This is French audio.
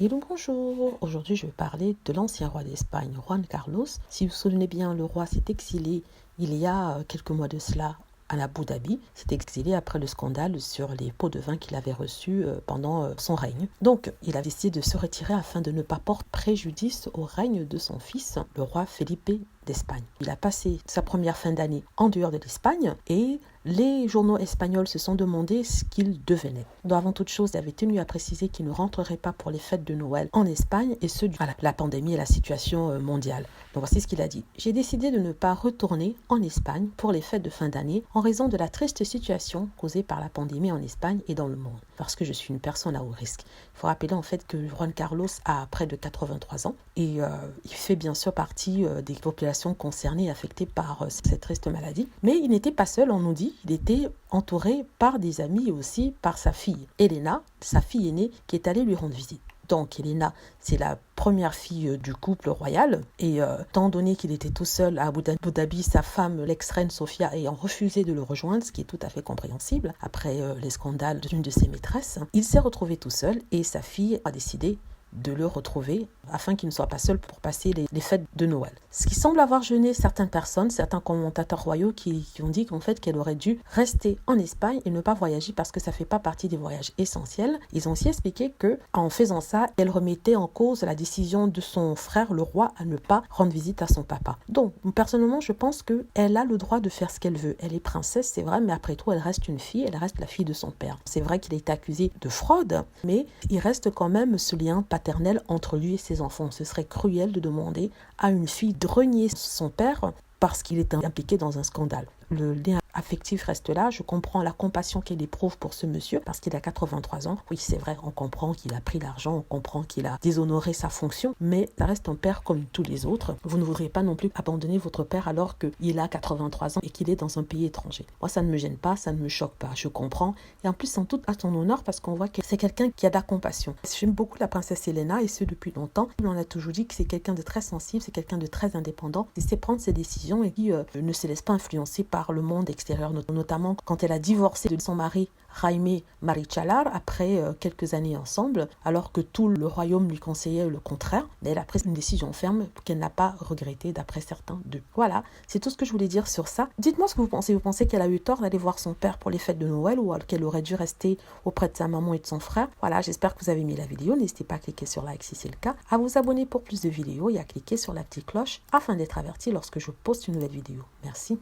Hello, bonjour. Aujourd'hui, je vais parler de l'ancien roi d'Espagne, Juan Carlos. Si vous vous souvenez bien, le roi s'est exilé il y a quelques mois de cela à Abu Dhabi. S'est exilé après le scandale sur les pots de vin qu'il avait reçus pendant son règne. Donc, il a décidé de se retirer afin de ne pas porter préjudice au règne de son fils, le roi Felipe d'Espagne. Il a passé sa première fin d'année en dehors de l'Espagne et les journaux espagnols se sont demandé ce qu'il devenait. Donc, avant toute chose, il avait tenu à préciser qu'il ne rentrerait pas pour les fêtes de Noël en Espagne et ce, à la pandémie et la situation mondiale. Donc voici ce qu'il a dit. J'ai décidé de ne pas retourner en Espagne pour les fêtes de fin d'année en raison de la triste situation causée par la pandémie en Espagne et dans le monde, parce que je suis une personne à haut risque. Il faut rappeler en fait que Juan Carlos a près de 83 ans et il fait bien sûr partie des populations concernées et affectées par cette triste maladie. Mais il n'était pas seul, on nous dit. Il était entouré par des amis et aussi par sa fille, Elena, sa fille aînée, qui est allée lui rendre visite. Donc Elena, c'est la première fille du couple royal et étant donné qu'il était tout seul à Abu Dhabi, sa femme, l'ex-reine Sofia, ayant refusé de le rejoindre, ce qui est tout à fait compréhensible après les scandales d'une de ses maîtresses, il s'est retrouvé tout seul et sa fille a décidé de le retrouver afin qu'il ne soit pas seul pour passer les fêtes de Noël. Ce qui semble avoir gêné certaines personnes, certains commentateurs royaux qui ont dit qu'en fait qu'elle aurait dû rester en Espagne et ne pas voyager parce que ça ne fait pas partie des voyages essentiels. Ils ont aussi expliqué que en faisant ça, elle remettait en cause la décision de son frère, le roi, à ne pas rendre visite à son papa. Donc, personnellement, je pense qu'elle a le droit de faire ce qu'elle veut. Elle est princesse, c'est vrai, mais après tout, elle reste une fille, elle reste la fille de son père. C'est vrai qu'il a été accusé de fraude, mais il reste quand même ce lien paternel entre lui et ses enfants. Ce serait cruel de demander à une fille de renier son père parce qu'il est impliqué dans un scandale. Le lien affectif reste là. Je comprends la compassion qu'elle éprouve pour ce monsieur parce qu'il a 83 ans. Oui, c'est vrai, on comprend qu'il a pris l'argent, on comprend qu'il a déshonoré sa fonction, mais ça reste un père comme tous les autres. Vous ne voudriez pas non plus abandonner votre père alors qu'il a 83 ans et qu'il est dans un pays étranger. Moi, ça ne me gêne pas, ça ne me choque pas. Je comprends. Et en plus, en tout à son honneur, parce qu'on voit que c'est quelqu'un qui a de la compassion. J'aime beaucoup la princesse Elena et ce depuis longtemps. On a toujours dit que c'est quelqu'un de très sensible, c'est quelqu'un de très indépendant. Il sait prendre ses décisions et qui ne se laisse pas influencer par le monde extérieur, notamment quand elle a divorcé de son mari Jaime Marichalar après quelques années ensemble, alors que tout le royaume lui conseillait le contraire. Mais elle a pris une décision ferme qu'elle n'a pas regrettée d'après certains d'eux. Voilà, c'est tout ce que je voulais dire sur ça. Dites-moi ce que vous pensez. Vous pensez qu'elle a eu tort d'aller voir son père pour les fêtes de Noël ou qu'elle aurait dû rester auprès de sa maman et de son frère? Voilà, j'espère que vous avez aimé la vidéo. N'hésitez pas à cliquer sur like si c'est le cas, à vous abonner pour plus de vidéos et à cliquer sur la petite cloche afin d'être averti lorsque je poste une nouvelle vidéo. Merci.